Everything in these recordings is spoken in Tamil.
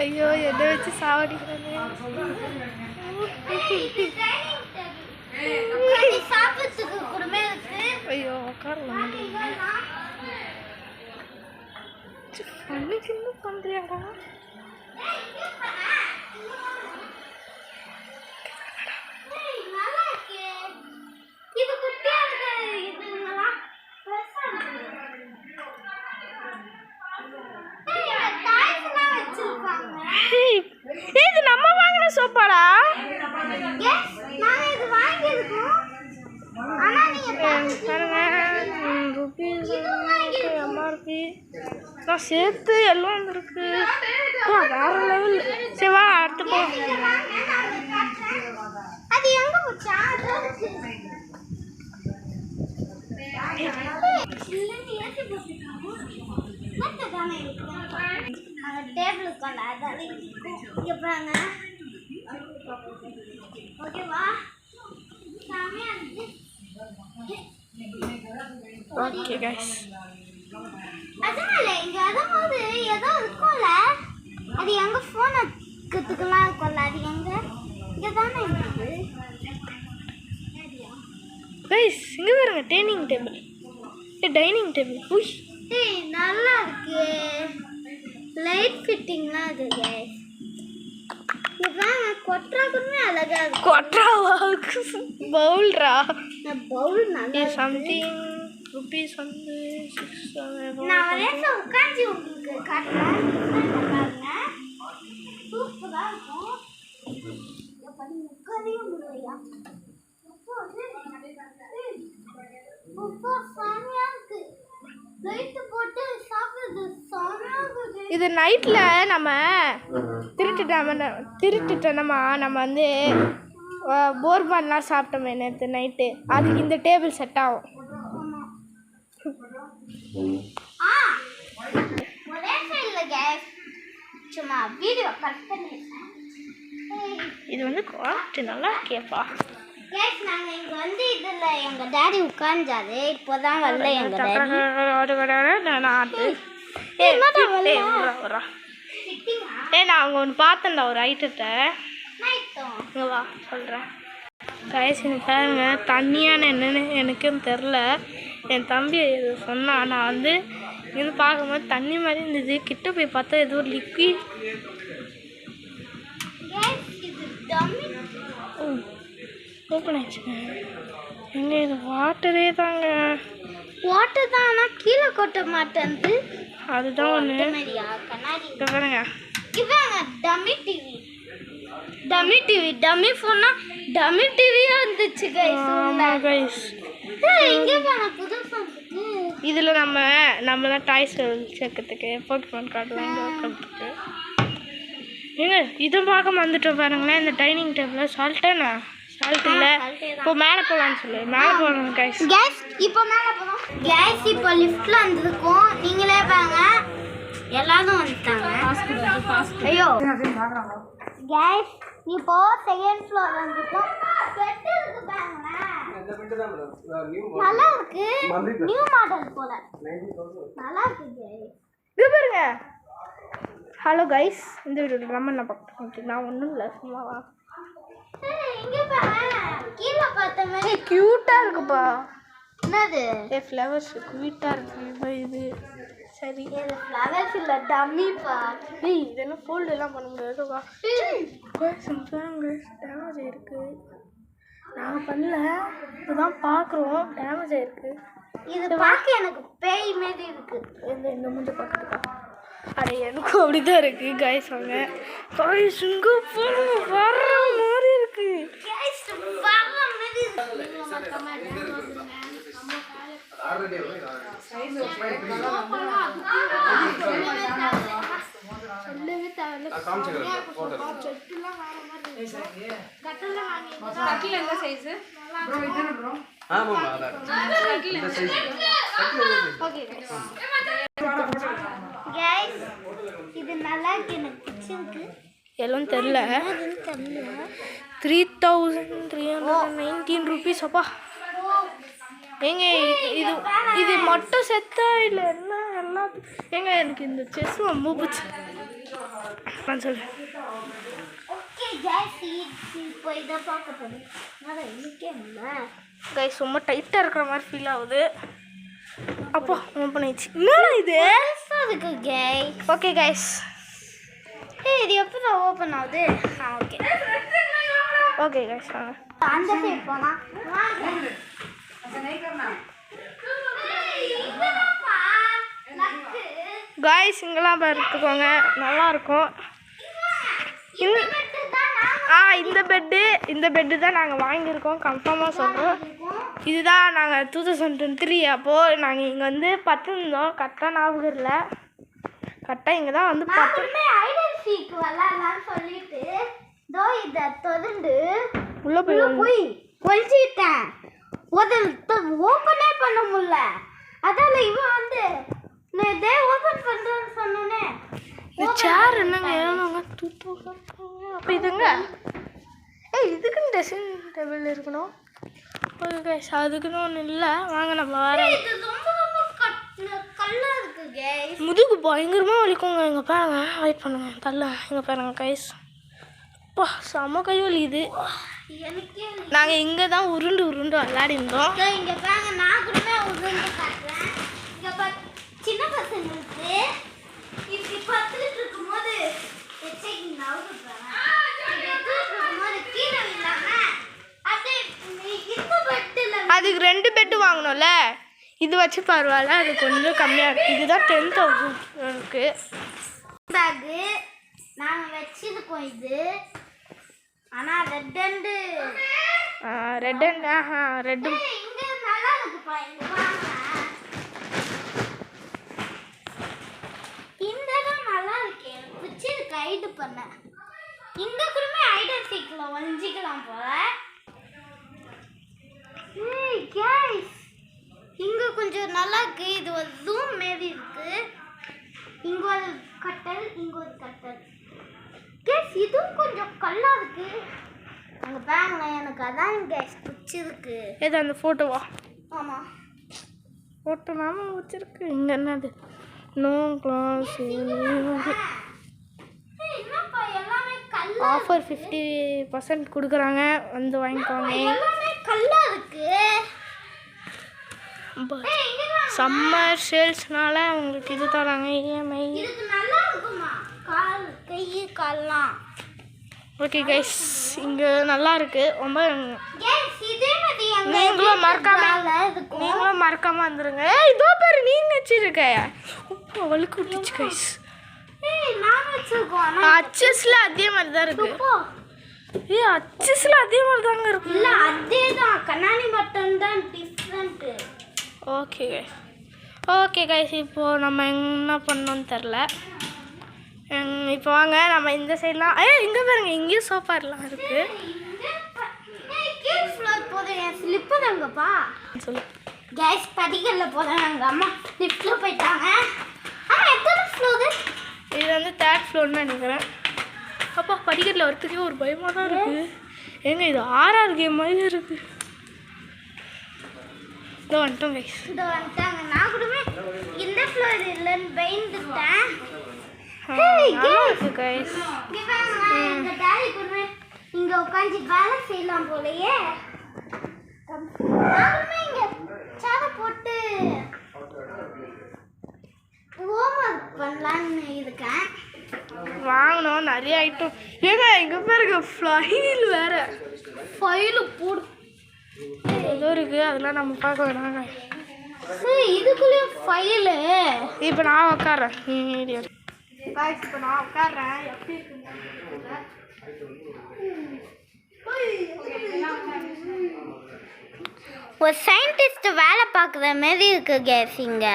ஐயோ எதை வச்சு சாவடிக்கிறாங்க. ஐயோ உட்காரலாம் அன்னைக்கு என்ன பண்றியாடா? இது நம்ம வாங்கின சோப்பாடா? நான் சேர்த்து எல்லாம் வந்துருக்கு. வேற லெவல். சரி வா அடுத்து போ. அது எங்க போச்சா? ஓகே கைஸ், அதனால இங்க வரும்போது ஏதோ இருக்கும்ல, அது எங்க போன் கத்துக்கலாம் இருக்கும்ல, அது எங்க இங்க தானே இருக்குது கைஸ். இங்க பாருங்க டைனிங் டேபிள். டைனிங் டேபிள் உய் நல்லா இருக்கு. லைட் ஃபிட்டிங்லாம் இருக்கு கைஸ். இதான் கொட்ரா கூட அழகா இருக்கு. கொட்ராவா? பவுல்ரா. பவுல் நல்லா சம்திங் ருபீஸ் வந்து 6. நான் ஒரேசா உட்கார்ந்து உங்களுக்கு காட்டுறேன். பாருங்க சூப்பரா இருக்கும். எப்படி உட்காரவே முடியலையா? இது நைட்ல நம்ம திருட்டுட்டோமா நம்ம வந்து போர்பான்லாம் சாப்பிட்டோமே நேற்று நைட்டு, அதுக்கு இந்த டேபிள் செட் ஆகும். சும்மா வீடியோ கட் பண்ணி இது வந்து குவாலிட்டி நல்லா கேப்பா. நாங்க இங்க வந்து இதுல எங்க டாடி உட்கார்ந்தாரு. இப்போதான் வரல எங்க டாடி. நான் அங்கே ஒன்று பார்த்தேன்டா ஒரு ஐட்டத்தை. இங்கே வா சொல்கிறேன். கைசின்னு பாருங்க, தண்ணியான என்னன்னு எனக்கும் தெரில. என் தம்பி இது சொன்னான். நான் வந்து இங்கேருந்து பார்க்கும்போது தண்ணி மாதிரி இருந்தது. கிட்ட போய் பார்த்தா ஏதோ ஒரு லிக்விட். ஓப்பன் ஆயிடுச்சுங்க. எங்க இது வாட்டரே தாங்க. வாட்டர் தான், ஆனால் கீழே கொட்ட மாட்டேன்து. அதுதான் ஒன்று பாருங்க. இவங்க dummy TV, dummy TV, dummy ஃபோன்னா டம்மி டிவியா இருந்துச்சு கைஸ். கைஸ் இங்கே பாருங்க புது ஃபோன். இதில் நம்மலாம் டாய்ஸ் சேர்க்கறதுக்கு போக்கெமான் கார்டெலாம் இங்கே வைக்கிறதுக்கு. ஏங்க இதை பார்க்க வந்துட்டோம் பாருங்களேன். இந்த டைனிங் டேபிளில் சால்ட்டாண்ணா சால்ட் இல்லை. இப்போ மேலே போகலான்னு சொல்லு. மேலே போகணும் கைஸ். கேஸ் இப்போ மேலே போகணும். கேஸ் இப்போ லிஃப்ட்டில் வந்துருக்கோம். நீங்களே பாருங்க, எல்லாரும் வந்துட்டாங்க. ஐயோ கேஸ் இப்போ செகண்ட் ஃப்ளோர் வந்துட்டோம். பெட் இருக்கு பாருங்களேன், நல்லா இருக்கு. நியூ மாடல் போல நல்லா இருக்கு கேஸ். இது பாருங்க. ஹலோ கைஸ், இந்த வீடியோவில் நம்ம என்ன பார்க்க நான் ஒன்றும் இல்லை சும்மாவா. இங்கே பாருங்க, கீழே பார்த்த மாதிரி க்யூட்டாக இருக்குப்பா. என்னது? ஃப்ளவர்ஸ் க்யூட்டாக இருக்கு. இது சரி, இது ஃப்ளவர்ஸ் இல்லை டம்மிப்பா. ஏய் இதெல்லாம் ஃபோல்டு எல்லாம் பண்ண முடியாதுப்பா. டேமேஜ் ஆயிருக்கு. நாங்கள் பண்ணல, இதுதான் பார்க்குறோம். டேமேஜ் ஆயிருக்கு. இது பார்க்க எனக்கு பேய் மாரி இருக்கு. இந்த மூஞ்ச பார்க்குறதுக்கா? அட எனக்கும் அப்படிதான் இருக்கு கைஸ். வாங்க கைஸ், இங்கே வர மாதிரி இருக்கு. இது நல்லா இருக்கு, எனக்கு பிடிச்சிருக்கு. எல்லாம் தெரில. 3319 ருபீஸ். அப்பா ஏங்க இது மட்டும் செத்தா இல்லை என்ன எல்லாத்துக்கும்? ஏங்க எனக்கு இந்த செஸ் ரொம்ப பிடிச்சி. சொல்லு. ஓகே गाइस இப்போ இத பார்க்க போறோம். நான் இன்னைக்கே இல்ல गाइस ரொம்ப டைட்டா இருக்கிற மாதிரி ஃபீல் ஆகுது. அப்பா ஓபன் ஆயிடுச்சு. என்னடா இது? அதுக்கு गाइस. Okay guys. இது எப்போ ஓபன் ஆகுது? ஓகே. Okay guys. அந்த சைடு போனா. गाइस இங்கலாம் பார்த்துக்கோங்க, நல்லா இருக்கும். இந்த பெட்டு தான் நாங்கள் வாங்கியிருக்கோம், கன்ஃபார்மாக சொல்கிறோம். இதுதான் நாங்கள் 2023 அப்போது நாங்கள் இங்கே வந்து 10 இருந்தோம். கரெக்டாக ஞாபகம் இல்லை. கரெக்டாக இங்கே தான் வந்து 10 விளாட்லான்னு சொல்லிட்டு தோ இதை தொடர்ந்து உள்ளே போய் ஒழிச்சிட்டேன். ஓப்பனே பண்ண முடியல. அதால இவன் வந்து நான் இதே ஓப்பன் பண்ணுறேன்னு சொன்னோன்னே சேர் என்னங்க ஏறணுங்க அப்போ இதுங்க இதுக்குன்னு ட்ரெஸ்ஸிங் டேபிள் இருக்கணும். ஓகே गाइस அதுக்குன்னு ஒன்றும் இல்லை. வாங்க நம்ம வர கல்லாக இருக்கு गाइस. முதுகு பயங்கரமாக வலிக்குங்க. இங்கே பாருங்க, வெயிட் பண்ணுங்க, தள்ள இங்கே பாருங்க गाइस. அப்பா செம்ம கை வலி இது. எனக்கே நாங்கள் இங்கே தான் உருண்டு விளையாடி இருந்தோம். இங்கே பாருங்க, நான் கூட உருண்டு காட்டுறேன். இங்கே பாரு, சின்ன பசங்களுக்கு இப்படி பத்துட்டு இருக்கும்போது அதுக்கு 2 பெட்டு வாங்கணும்ல, இது வச்சு பரவாயில்ல, அது கொஞ்சம் கம்மியாக இருக்குது. இதுதான் 10,000 இருக்குது. பேக்கு நாங்கள் வச்சிருக்கோம் இது. ஆனால் ரெட் அண்டு இங்கே நல்லா இருக்குப்பா. இங்கே வாங்க, இந்த இடம் நல்லா இருக்கு. எனக்கு பிடிச்சது கைடு பண்ண. இங்கே கூட ஐடன் சீக்கிரம் ஒழிஞ்சிக்கலாம் போல. गाइस இங்க கொஞ்சம் நல்லா இருக்கு. இது ஒரு ஜூம் மாதிரி இருக்கு. இங்க ஒரு கட்டல், இங்க ஒரு கட்டல். गाइस இதுவும் கொஞ்சம் கல்லா இருக்கு. அங்க பாருங்க, எனக்கு அதான் गाइस பிடிச்சிருக்கு. ஏதோ அந்த ஃபோட்டோவா? ஆமா, ஃபோட்டோ நாம வச்சிருக்கு. இங்கே என்னது நோ கிளாஸ் என்னப்பா எல்லாமே கல்லா. ஆஃபர் 50% கொடுக்குறாங்க, வந்து வாங்கிக்கோங்க. எல்லாமே கல்லா இருக்கு. சம்மர் சேல்ஸ்னால உங்களுக்கு இது தராங்க இஎம்ஐ. இதுக்கு நல்லா இருக்குமா கால் கை கால்லாம். ஓகே गाइस இங்கே நல்லா இருக்கு ரொம்ப. गाइस இதே மாதிரி நீங்களும் மறக்காம வந்துருங்க. இதோ பாரு நீங்க வச்சிருக்க உப்பு வழுக்கு விட்டுச்சு गाइस. நான் வச்சிருக்கோம். அச்சஸ்ல அதே மாதிரி தான் இருக்கு. அச்சஸ்ல அதே மாதிரி தாங்க இருக்கு. இல்ல அதே தான், கண்ணாடி மட்டும் தான் டிஃபரண்ட். ஓகே गाइस இப்போ நம்ம என்ன பண்ணோம்னு தெரில. இப்போ வாங்க நம்ம இந்த சைட்லாம் இங்கே பாருங்க, இங்கேயும் சோஃபாலாம் இருக்கு. ஸ்லிப்பர் எங்கப்பா சொல்லு गाइस. படிக்கல்ல போறாங்க, எங்க அம்மா லிஃப்ட்ல போயிட்டாங்க. எத்தனை ஃப்ளோர்? இது வந்து 3rd ஃப்ளோர்னு நினைக்கிறேன். அப்பா படிக்கட்டில் வரத்துக்கே ஒரு பயமாக தான் இருக்குது. ஏங்க இது ஆர்ஆர் கேம் மாதிரி இருக்குது. இதோ வந்துட்டோம் गाइस. இதோ வந்துட்டாங்க. நான் கூட இந்த ஃப்ளோர் இல்லைன்னு பயந்துட்டேன். गाइस எங்க டாடி கூட இங்க உட்காந்து வேலை செய்யலாம் போலயே. இங்க சேர போட்டு ஹோம்வொர்க் பண்ணலான்னு இருக்கேன். வாங்கணும் நிறைய ஐட்டம். ஏங்க இங்கே பாருங்க ஃபைல் வேற. ஃபைல் போடு ஏதோ இருக்குது, அதெல்லாம் நம்ம பார்க்க வேணாங்க. இதுக்குள்ளேயும் ஃபைலு. இப்போ நான் உட்காடுறேன். இப்போ நான் உட்காடுறேன். எப்படி இருக்குங்க ஒரு சயின்டிஸ்ட் வேலை பார்க்குற மாதிரி இருக்கு கேஸ் இங்க.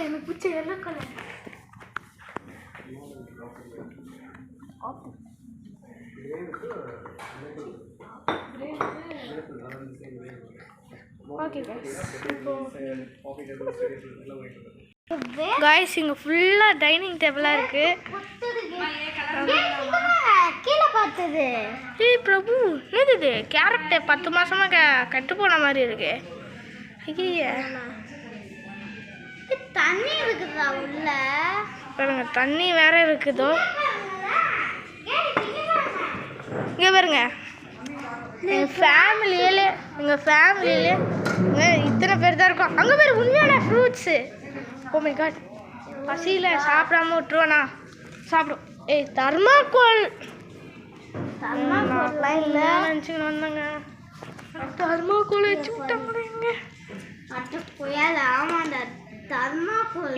எனக்கு பிடிச்ச எல்லோ கலர். ஓகே गाइस இங்க ஃபுல்லா டைனிங் டேபிளா இருக்கு. கீழே பார்த்தது ஏய் பிரபு, என்னது இது? கேரட் 10 மாசமா கட்டு போன மாதிரி இருக்கு. ஐயே தண்ணி இருக்குதா உள்ள? பாருங்க தண்ணி வேற இருக்குதோ. இங்கே பாருங்க எங்கள் ஃபேமிலியிலே இத்தனை பேர் தான் இருக்கோம். அங்கே பேர் உண்மையான ஃப்ரூட்ஸு. ஓ மை காட், பசியில் சாப்பிடாம விட்டுருவானா? சாப்பிடும். ஏய் தர்மாக்கோல் இல்லை நினச்சிக்கின்னு வந்தாங்க. தர்மாக்கோல் வச்சு விட்டாங்க.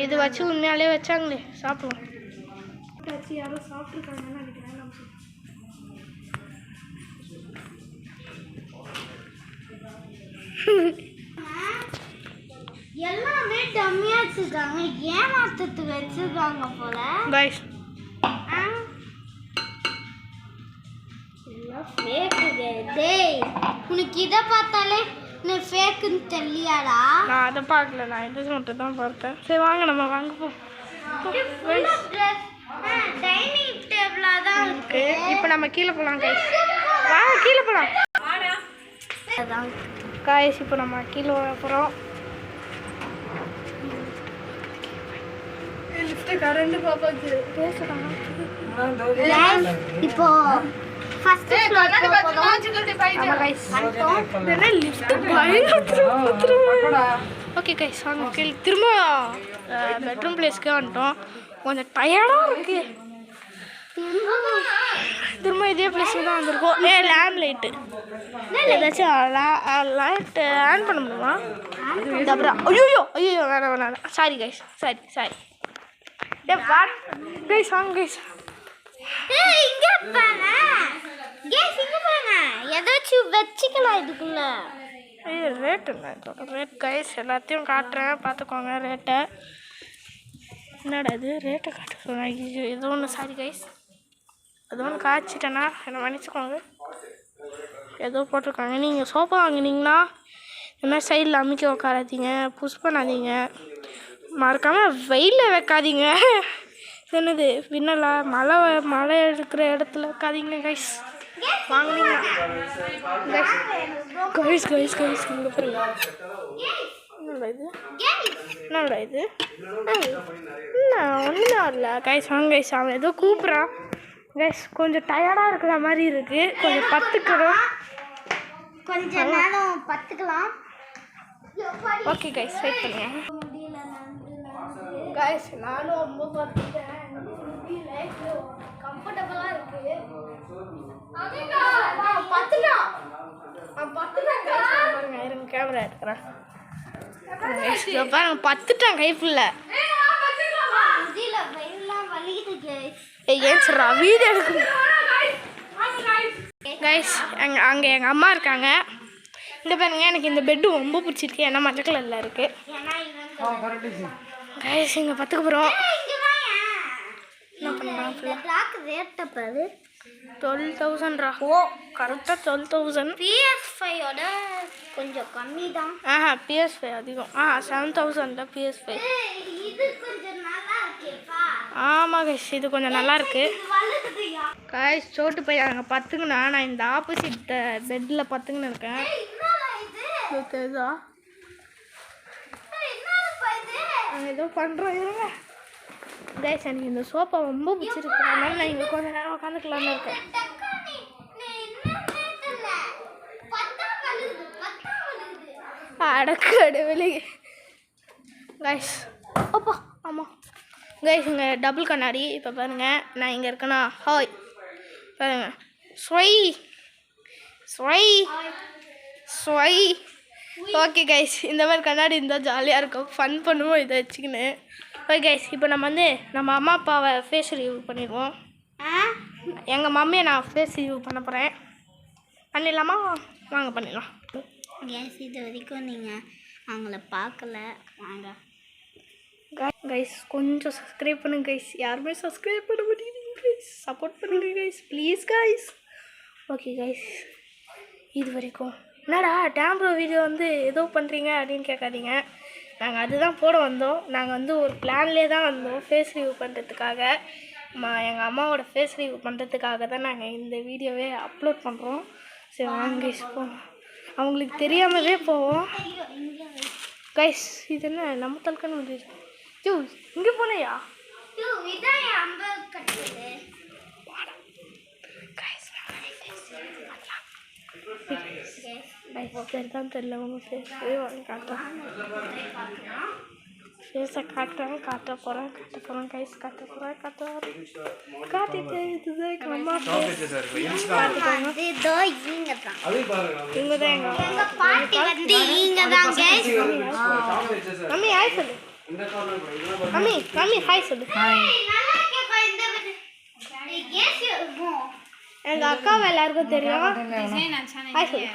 இது வச்சு உண்மையாலே வச்சாங்களே, சாப்பிடுவோம். யாரோ சாப்பிட்ருக்காங்கன்னு நினைக்கிறேன். எல்லாமே டம்மியா வச்சிருக்காங்க, ஏமாத்துறதுக்கு வச்சிருக்காங்க போல. கைஸ் எல்லாம் ஃபேக்குங்க. டேய் உனக்கு இதை பார்த்தாலே நீ ஃபேக்குன்னு தெரியலையாடா? நான் அதை பார்க்கல, நான் இதை மட்டும் தான் பார்த்தேன். சரி வாங்க நம்ம வாங்க போ. டைனிங் டேபிளாக தான் இருக்கு. இப்போ நம்ம கீழே போகலாம் கைஸ். வாங்க கீழே போகலாம். காய்ஸ் இப்போ நம்ம கீழே வர போகிறோம். கரண்ட் பாப்பாக்கு பேசுகிறாங்க. இப்போ ஃபர்ஸ்ட் ஃப்ளோர் ஓகே கைஸ் வாங்க கீழே திரும்ப பெட்ரூம் பிளேஸ்க்கே வந்துட்டோம். கொஞ்சம் டயர்டாக இருக்கு. திரும்ப இதே பிளேஸில் தான் வந்திருக்கோம். லேம்ப் லைட்டு ஏதாச்சும் லைட்டு ஆன் பண்ண முடியுமா? அப்புறம் ஐயோ வேணாம். Sorry guys, sorry. கைஸ் வாங்க கைஸ். இங்க பாருங்க கேஸ், இங்க பாருங்க ஏதாச்சும் வச்சுக்கலாம் இதுக்குள்ள. ஐயோ ரேட்டுங்க, ரேட் கைஸ் எல்லாத்தையும் காட்டுறேன் பார்த்துக்கோங்க ரேட்டை. என்னடா இது ரேட்டை காட்ட சொன்னாங்க. ஏதோ ஒன்று சாரி கைஸ், ஏதோ ஒன்று காய்ச்சிட்டேன்னா என்னை மன்னிச்சுக்கோங்க. ஏதோ போட்டிருக்காங்க. நீங்கள் சோஃபா வாங்கினீங்கன்னா இந்த மாதிரி சைடில் அமுக்கி உட்காராதீங்க, புஷ் பண்ணாதீங்க, மறக்காமல் வெயிலில் வைக்காதீங்க. என்னது பின்னலா மழை இருக்கிற இடத்துல வைக்காதீங்க கைஸ். வாங்கினீங்கன்னா கைஸ் இங்கே பாருங்க. என்னடா இது ஒன்றுமே வரல கைஸ். வாங்க கைஸ், அவன் ஏதோ கூப்பிட்றான் கைஸ். கொஞ்சம் டயர்டாக இருக்கிற மாதிரி இருக்குது. கொஞ்சம் பத்துக்கிறோம், கொஞ்சம் நேரம் பத்துக்கலாம். ஓகே கைஸ் வெயிட் பண்ணுங்க கைஸ். நானும் ரொம்ப பார்த்துட்டேன், கம்ஃபர்டபுளாக இருக்குது. பாருங்க இருங்க கேமரா எடுக்கிறேன். பாருங்க பத்துட்டான் கை ஃபுல்ல. ஏன் சொல்றா வீடியோ எடுக்கணும் கைஸ். அங்கே எங்கள் அம்மா இருக்காங்க. இந்த பாருங்க எனக்கு இந்த பெட்டு ரொம்ப பிடிச்சிருக்கு, ஏன்னா மஞ்சள் கலரில் இருக்குது கைஸ். இங்கே பத்துக்க போகிறோம். என்ன பண்ணலாம் ஃபுல்லாக 12,000. ஓ கரெக்டாக 12,000. PS5ஓட கொஞ்சம் கம்மி தான். PS5 அதிகம். 7,000 PS5. இது கொஞ்சம் நல்லா இருக்கேப்பா. ஆமாம் கைஸ் இது கொஞ்சம் நல்லா இருக்கு கைஸ். சோட்டு போய் அங்கே பத்துக்குண்ணா, நான் இந்த ஆப்போசிட் பெட்டில் பத்துக்குன்னு இருக்கேன். ஓகேதா ஏதோ பண்ணுறோம் இருங்க கைஸ். எனக்கு இந்த சோஃபா ரொம்ப பிடிச்சிருக்கு, அதனால நான் இங்கே கொஞ்சம் நேரம் உட்காந்துக்கலான்னு இருக்கேன். அடக்கடு வெளியே கைஸ். அப்பா ஆமாம் கைஸ் இங்கே டபுள் கண்ணாடி. இப்போ பாருங்கள் நான் இங்கே இருக்கேனா. ஹாய் பாருங்க. ஸ்வை ஓகே கைஸ். இந்த மாதிரி கண்ணாடி இருந்தால் ஜாலியாக இருக்கும், ஃபன் பண்ணுவோம் இதை வச்சுக்கின்னு. ஓகே கைஸ் இப்போ நம்ம அம்மா அப்பாவை ஃபேஸ் ரிவ்யூ பண்ணிடுவோம். எங்கள் மம்மியை நான் ஃபேஸ் ரிவ்யூ பண்ண போகிறேன். பண்ணிடலாமா? வாங்க பண்ணிடலாம் கேஸ். இது வரைக்கும் நீங்கள் அவங்கள பார்க்கல, வாங்க கைஸ் கொஞ்சம் சப்ஸ்கிரைப் பண்ணுங்க கைஸ். யாருமே சப்ஸ்கிரைப் பண்ண மாட்டேங்கிறீங்க கைஸ், சப்போர்ட் பண்ணுங்க guys please guys. Okay guys இது வரைக்கும் என்னடா டேம்ப்ரோ வீடியோ ஏதோ பண்ணுறீங்க அப்படின்னு கேட்காதீங்க. நாங்கள் அதுதான் போட வந்தோம். நாங்கள் ஒரு பிளான்லேயே தான் வந்தோம், ஃபேஸ் ரிவ்யூ பண்ணுறதுக்காக. எங்கள் அம்மாவோட ஃபேஸ் ரிவ்யூ பண்ணுறதுக்காக தான் நாங்கள் இந்த வீடியோவே அப்லோட் பண்ணுறோம். சரி வாங்க கைஸ் போவோம், அவங்களுக்கு தெரியாமலே போவோம். கைஸ் இது என்ன நம்ம தல்கன்னு முடியுது ஜூ இங்கே போனையா இதான் என் அம்பு கட்டுது தான் தெரியல உங்க ஃபேஸ் காட்டுறேன் ஃபேஸை காட்ட போகிறேன் கைஸ் காட்ட போகிறேன் காட்டிட்டு இதுதான் எங்கள் அம்மா இதோ இங்க தான் இங்கே தான் எங்க பாட்டி வந்து இங்க தான் கைஸ் மம்மி ஹாய் சொல்லு மம்மி ஹாய் சொல்லு நல்லா இருக்கே இந்த கேஸ் இருக்கும் எங்கள் அக்காவை எல்லாருக்கும் தெரியும் ஹாய் சொல்லு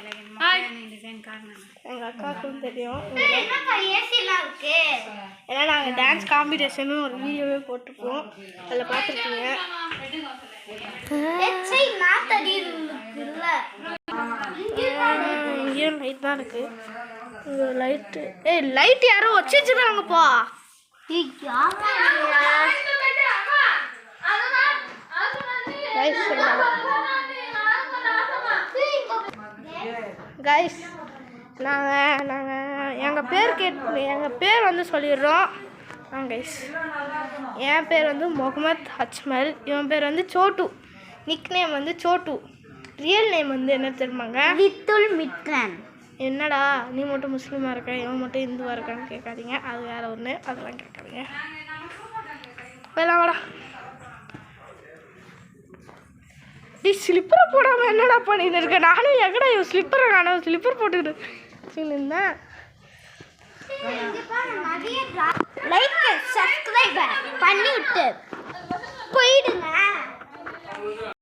எங்கள் அக்காவுக்கும் தெரியும் என்னப்பா ஏசிலாம் இருக்கு ஏன்னா நாங்கள் டான்ஸ் காம்படிஷனு ஒரு வீடியோவே போட்டிருப்போம் அதில் பார்த்துருக்கீங்க எச்சை நாத்தடி இருக்குல்ல இங்கேயும் லைட் தான் இருக்குது லைட்டு லைட் யாரும் வச்சு வச்சுருக்காங்கப்பா கைஸ் நாங்கள் எங்கள் பேர் வந்து சொல்லிடுறோம் கைஸ் என் பேர் வந்து முகமது அஜ்மல் இவன் பேர் வந்து சோட்டு நிக் நேம் வந்து சோட்டு ரியல் நேம் வந்து என்ன தெரியுமாங்க லித்துல் மிட்ரன் என்னடா நீ மட்டும் முஸ்லீமாக இருக்க இவன் மட்டும் இந்துவாக இருக்கான்னு கேட்காதீங்க அது வேறு ஒன்று அதெல்லாம் கேட்காதீங்க போயலாம் வாடா நீ ஸ்லிப்பரை போடாமல் என்னடா பண்ணிட்டு இருக்க நானும் எங்கடா இவன் ஸ்லிப்பரை காணும் ஸ்லிப்பர் போட்டுக்கிட்டு இருந்தேன் லைக் சப்ஸ்கிரைப் பண்ணி விட்டு போயிடுங்க